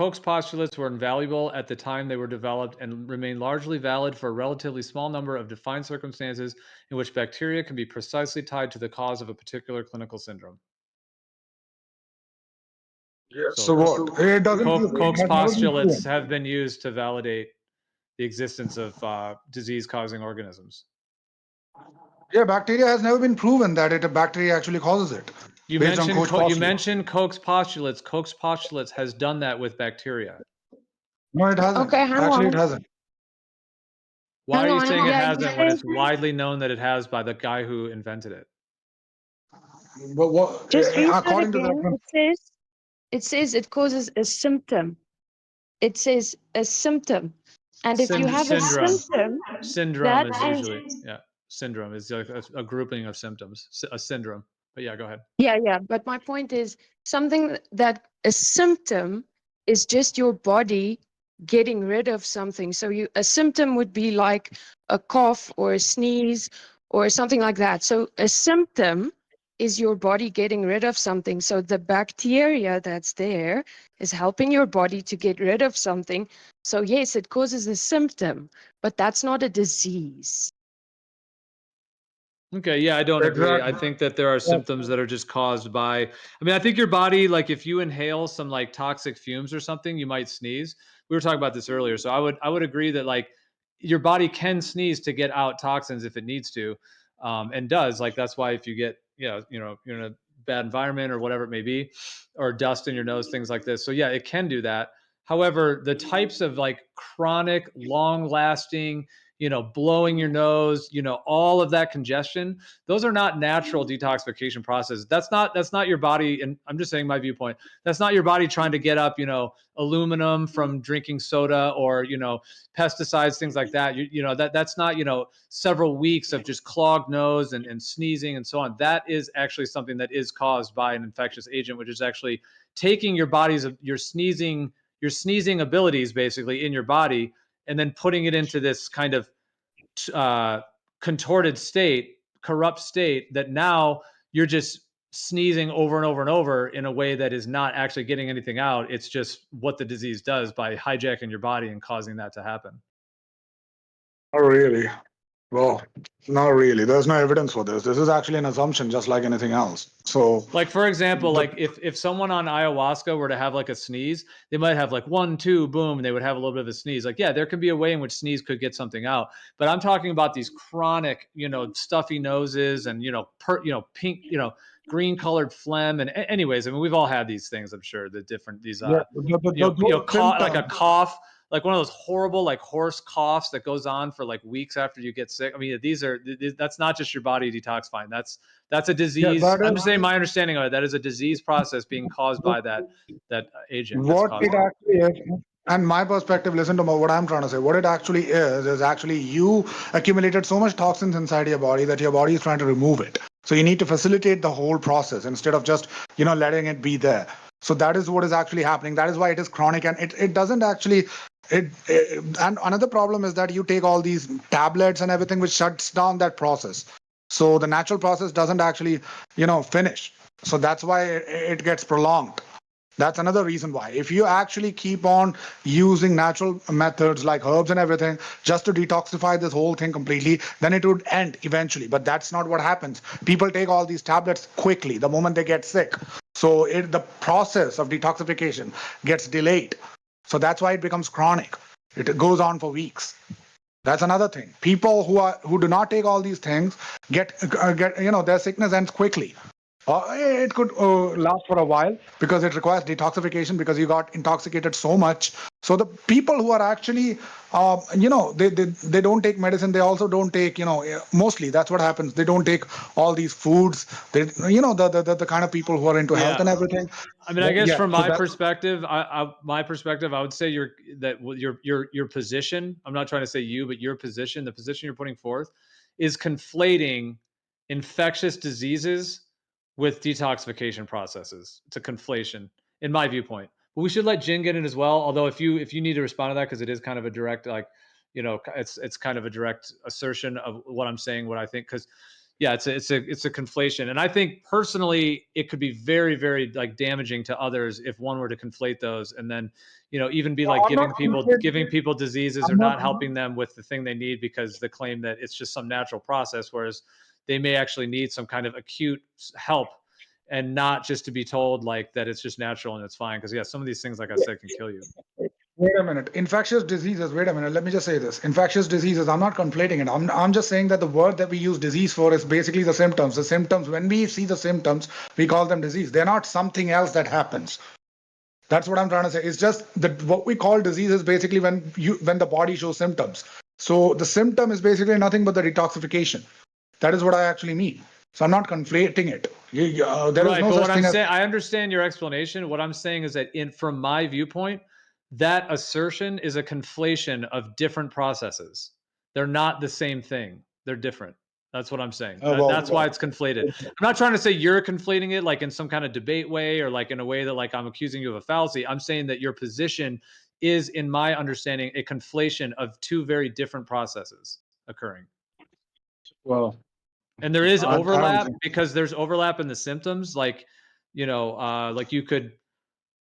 Koch's postulates were invaluable at the time they were developed and remain largely valid for a relatively small number of defined circumstances in which bacteria can be precisely tied to the cause of a particular clinical syndrome. Yeah. So So what? It doesn't. It Koch's has never been postulates proven. have been used to validate the existence of disease-causing organisms. Yeah, bacteria has never been proven that a bacteria actually causes it. You Based on mentioned Koch postulates. you mentioned Koch's postulates. Koch's postulates has done that with bacteria. No, it hasn't. Okay, hang Actually, it on. hasn't. Why are Hang you on. saying it Yeah, you hasn't when said it's widely known that it has by the guy who invented it? But what? just read that According to again. that, It says it causes a symptom. It says a symptom. And if you have a symptom, Syndrome that is is usually, yeah. Syndrome is like a grouping of symptoms, a syndrome. But yeah, go ahead. yeah. But my point is something that a symptom is just your body getting rid of something. So a symptom would be like a cough or a sneeze or something like that. So a symptom is your body getting rid of something. So the bacteria that's there is helping your body to get rid of something. So yes, it causes a symptom, but that's not a disease. Okay, yeah, I don't agree. I exactly. think that there are symptoms that are just caused by, I mean, I think your body, like if you inhale some like toxic fumes or something, you might sneeze. We were talking about this earlier. So I would agree that like your body can sneeze to get out toxins if it needs to, and does. Like that's why if you get, you're in a bad environment or whatever it may be, or dust in your nose, things like this. So yeah, it can do that. However, the types of like chronic, long lasting, blowing your nose, all of that congestion, those are not natural detoxification processes. That's not your body. And I'm just saying my viewpoint. That's not your body trying to get up, aluminum from drinking soda or, pesticides, things like that. That's not, several weeks of just clogged nose and sneezing and so on. That is actually something that is caused by an infectious agent, which is actually taking your sneezing abilities basically in your body and then putting it into this kind of contorted state, corrupt state that now you're just sneezing over and over and over in a way that is not actually getting anything out. It's just what the disease does by hijacking your body and causing that to happen. Not really. Well, not really. There's no evidence for this. This is actually an assumption, just like anything else. So, like for example, like if someone on ayahuasca were to have like a sneeze, they might have like 1, 2, boom, and they would have a little bit of a sneeze. Like, yeah, there could be a way in which sneeze could get something out. But I'm talking about these chronic, stuffy noses and pink, green colored phlegm. And anyways, I mean, we've all had these things. I'm sure the different these yeah, like a cough, like one of those horrible like hoarse coughs that goes on for like weeks after you get sick. I mean, that's not just your body detoxifying. That's a disease. that I'm is just saying my understanding of it. That is a disease process being caused by that agent. That's what it causing it. actually is. And my perspective, listen to what I'm trying to say. What it actually is actually you accumulated so much toxins inside your body that your body is trying to remove it. So you need to facilitate the whole process instead of just, letting it be there. So that is what is actually happening. That is why it is chronic, and it doesn't actually and another problem is that you take all these tablets and everything, which shuts down that process. So the natural process doesn't actually, finish. So that's why it gets prolonged. That's another reason why. If you actually keep on using natural methods like herbs and everything just to detoxify this whole thing completely, then it would end eventually. But that's not what happens. People take all these tablets quickly the moment they get sick. So the process of detoxification gets delayed. So that's why it becomes chronic. It goes on for weeks. That's another thing. People who do not take all these things get their sickness ends quickly. It could last for a while because it requires detoxification because you got intoxicated so much. So the people who are actually, they don't take medicine. They also don't take, mostly that's what happens. They don't take all these foods. They, the kind of people who are into health and everything. I mean, I guess from my perspective, I would say your position. I'm not trying to say you, but your position, the position you're putting forth, is conflating infectious diseases with detoxification processes. It's a conflation, in my viewpoint. But we should let Jin get in as well. Although if you need to respond to that, because it is kind of a direct, it's kind of a direct assertion of what I'm saying, what I think. Because yeah, it's a conflation, and I think personally it could be very, very like damaging to others if one were to conflate those, and then even be like I'm not giving people diseases or I'm not not helping them with the thing they need because they claim that it's just some natural process, whereas they may actually need some kind of acute help, and not just to be told like that it's just natural and it's fine. Because yeah, some of these things, like I said, can kill you. Wait a minute. Infectious diseases. Wait a minute. Let me just say this. Infectious diseases. I'm not conflating it. I'm just saying that the word that we use disease for is basically the symptoms. The symptoms. When we see the symptoms, we call them disease. They're not something else that happens. That's what I'm trying to say. It's just that what we call disease is basically when the body shows symptoms. So the symptom is basically nothing but the detoxification. That is what I actually mean. So I'm not conflating it. There is Right, no but such what I'm thing as. saying, I understand your explanation. What I'm saying is that from my viewpoint, that assertion is a conflation of different processes. They're not the same thing. They're different. That's what I'm saying. That's why it's conflated. I'm not trying to say you're conflating it like in some kind of debate way or like in a way that like I'm accusing you of a fallacy. I'm saying that your position is, in my understanding, a conflation of two very different processes occurring. Well, And there is I don't overlap think. because there's overlap in the symptoms. Like, like you could,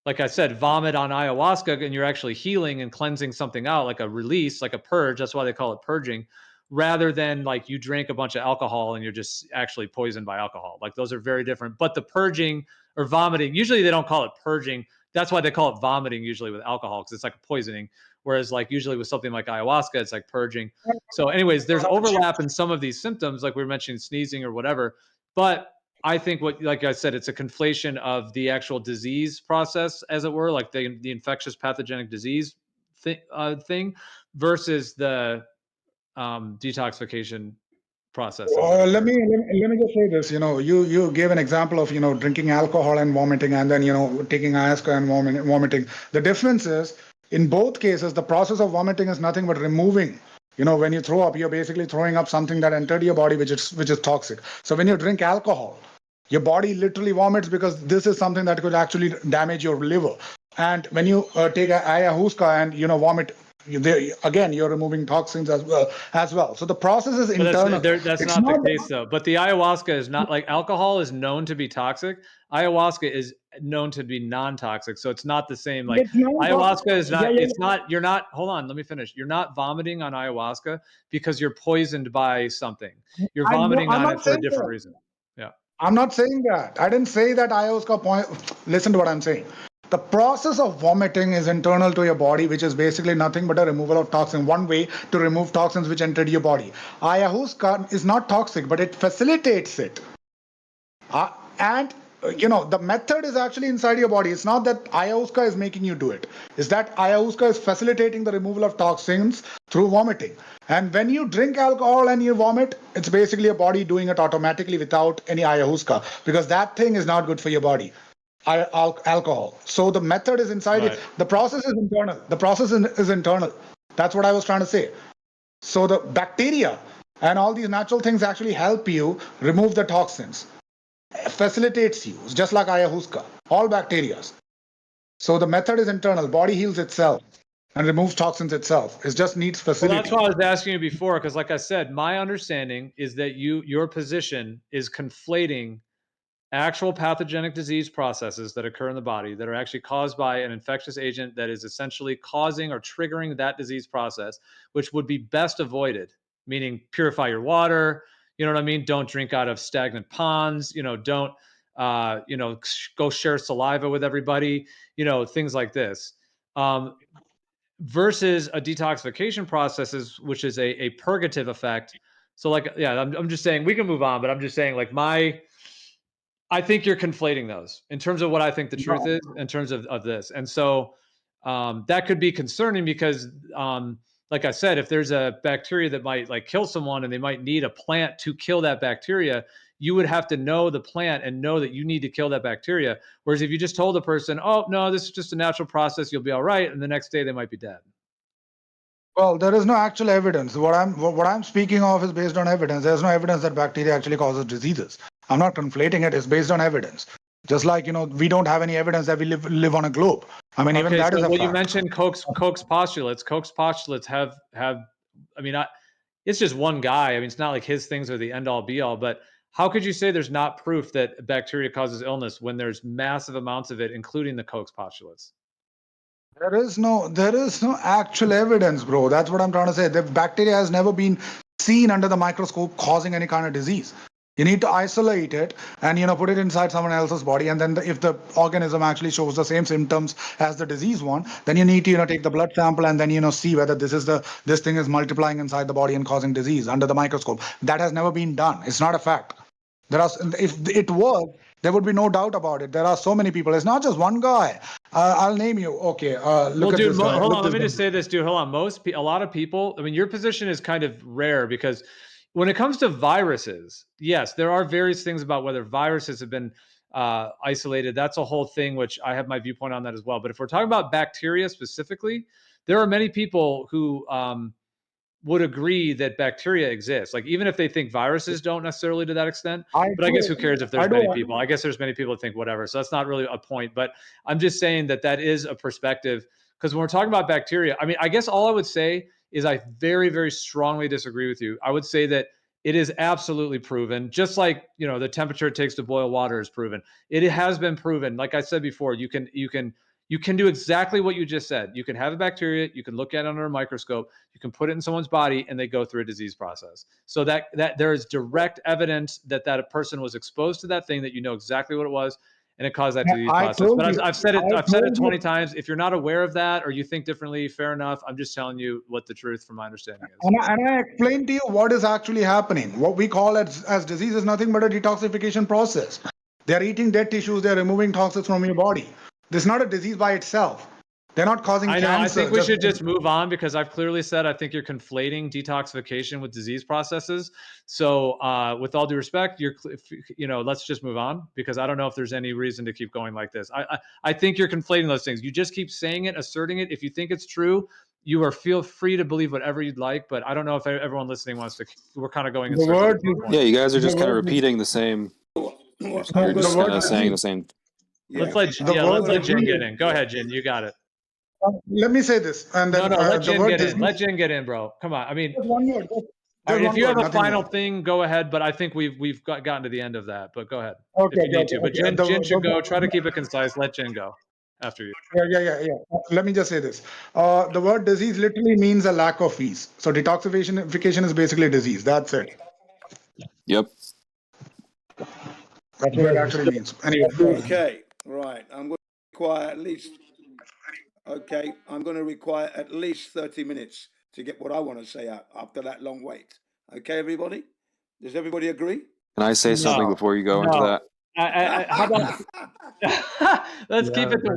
like I said, vomit on ayahuasca and you're actually healing and cleansing something out, like a release, like a purge. That's why they call it purging, rather than like you drink a bunch of alcohol and you're just actually poisoned by alcohol. Like those are very different. But the purging or vomiting, usually they don't call it purging. That's why they call it vomiting usually with alcohol, because it's like a poisoning. Whereas like usually with something like ayahuasca, it's like purging. So, anyways, there's overlap in some of these symptoms, like we were mentioning sneezing or whatever. But I think like I said, it's a conflation of the actual disease process, as it were, like the infectious pathogenic disease thing versus the detoxification processes that Let occur. me let me just say this. You gave an example of drinking alcohol and vomiting, and then taking ayahuasca and vomiting. The difference is in both cases, the process of vomiting is nothing but removing. When you throw up, you're basically throwing up something that entered your body, which is toxic. So when you drink alcohol, your body literally vomits because this is something that could actually damage your liver. And when you take ayahuasca and vomit, again you're removing toxins as well. So the process is But internal. that's It's not the not case though. But the ayahuasca is not like alcohol is known to be toxic. Ayahuasca is known to be non-toxic. So it's not the same. Like it's not ayahuasca is yeah, not, yeah. it's not, you're not, hold on, let me finish. You're not vomiting on ayahuasca because you're poisoned by something. You're I know, vomiting I'm on not it for a saying different that. reason. Yeah. I'm not saying that. I didn't say that ayahuasca point. Listen to what I'm saying. The process of vomiting is internal to your body, which is basically nothing but a removal of toxin. One way to remove toxins which entered your body. Ayahuasca is not toxic, but it facilitates it. And the method is actually inside your body. It's not that ayahuasca is making you do it. It's that ayahuasca is facilitating the removal of toxins through vomiting. And when you drink alcohol and you vomit, it's basically your body doing it automatically without any ayahuasca, because that thing is not good for your body. Alcohol. So the method is inside Right. it. The process is internal. The process is internal. That's what I was trying to say. So the bacteria and all these natural things actually help you remove the toxins, facilitates you, just like ayahuasca, all bacteria. So the method is internal. Body heals itself and removes toxins itself. It just needs Well, that's facility. why I was asking you before, because like I said, my understanding is that your position is conflating actual pathogenic disease processes that occur in the body that are actually caused by an infectious agent that is essentially causing or triggering that disease process, which would be best avoided, meaning purify your water, you know what I mean? Don't drink out of stagnant ponds, don't, go share saliva with everybody, things like this. Versus a detoxification processes, which is a purgative effect. So like, yeah, I'm just saying we can move on, but I'm just saying like I think you're conflating those in terms of what I think the truth No. is in terms of this. And so that could be concerning because, like I said, if there's a bacteria that might like kill someone and they might need a plant to kill that bacteria, you would have to know the plant and know that you need to kill that bacteria. Whereas if you just told a person, oh, no, this is just a natural process, you'll be all right. And the next day they might be dead. Well, there is no actual evidence. What I'm speaking of is based on evidence. There's no evidence that bacteria actually causes diseases. I'm not conflating it. It's based on evidence. Just like we don't have any evidence that we live on a globe. I mean, even Okay, that is so a well, you fact. mentioned Koch's postulates. Koch's postulates have. I mean, it's just one guy. I mean, it's not like his things are the end all be all, but how could you say there's not proof that bacteria causes illness when there's massive amounts of it, including the Koch's postulates? There is no actual evidence, bro. That's what I'm trying to say. The bacteria has never been seen under the microscope causing any kind of disease. You need to isolate it and put it inside someone else's body, and then if the organism actually shows the same symptoms as the disease one, then you need to take the blood sample and then see whether this thing is multiplying inside the body and causing disease under the microscope. That has never been done. It's not a fact. If it was, there would be no doubt about it. There are so many people. It's not just one guy. I'll name you. Okay. Look Well, at dude, this guy. hold Look on. Let this me guy. just say this, dude. Hold on. A lot of people. I mean, your position is kind of rare because when it comes to viruses, yes, there are various things about whether viruses have been isolated. That's a whole thing, which I have my viewpoint on that as well. But if we're talking about bacteria specifically, there are many people who would agree that bacteria exist. Like even if they think viruses don't necessarily to that extent, I but I guess who do. cares if I there's many do. people? I guess there's many people that think whatever. So that's not really a point. But I'm just saying that that is a perspective because when we're talking about bacteria, I mean, I guess all I would say is I very, very strongly disagree with you. I would say that it is absolutely proven, just like the temperature it takes to boil water is proven. It has been proven. Like I said before, you can do exactly what you just said. You can have a bacteria, you can look at it under a microscope, you can put it in someone's body, and they go through a disease process. So that there is direct evidence that a person was exposed to that thing, that exactly what it was, and it caused that disease I process. told But you. I've said it. I I've said it told 20 you. times. If you're not aware of that or you think differently, fair enough. I'm just telling you what the truth, from my understanding, is. And I explained to you what is actually happening. What we call as disease is nothing but a detoxification process. They're eating dead tissues, they're removing toxins from your body. This is not a disease by itself. They're not causing I know. I think cancer. we should just move on because I've clearly said I think you're conflating detoxification with disease processes. So, with all due respect, let's just move on because I don't know if there's any reason to keep going like this. I think you're conflating those things. You just keep saying it, asserting it. If you think it's true, feel free to believe whatever you'd like. But I don't know if everyone listening wants to. We're kind of going in The circles. word, Yeah, you guys are just the kind of word, repeating the same. You're the just kind word of saying the disease. same. Let's The let's word let Jen disease. get in. Go ahead, Jen. You got it. Let me say this, and No, then let the Jen word get in. disease. Let Jen get in, bro. Come on. I mean, Just one word. all Just right, if one you have word, a nothing final more. thing, go ahead. But I think we've gotten to the end of that. But go ahead Okay, if you okay, need to. But okay. Jen should go. Try to keep it concise. Let Jen go after you. Yeah. Let me just say this. The word disease literally means a lack of ease. So detoxification is basically disease. That's it. Yep. That's what it actually means. Anyway. Okay, right. I'm going to require at least. Okay, I'm going to require at least 30 minutes to get what I want to say out after that long wait. Okay, everybody? Does everybody agree? Can I say something No, before you go into no. that? How about let's keep it to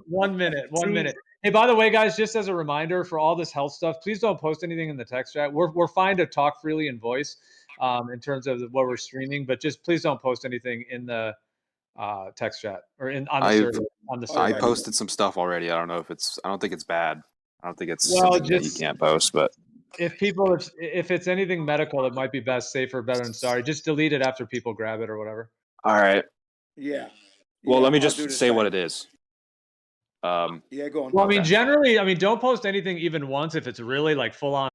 one minute. 1 minute. Hey, by the way, guys, just as a reminder for all this health stuff, please don't post anything in the text chat. We're fine to talk freely in voice, in terms of what we're streaming, but just please don't post anything in the text chat or on the server. I posted some stuff already. I don't think it's bad. I don't think it's Well, something that you can't post, but if it's anything medical, it might be best, safer, better than sorry. Just delete it after people grab it or whatever. all right. Yeah. Well, let me I'll do just the say same. what it is. Yeah, go on. Well, I mean, Okay. generally, don't post anything even once if it's really like full on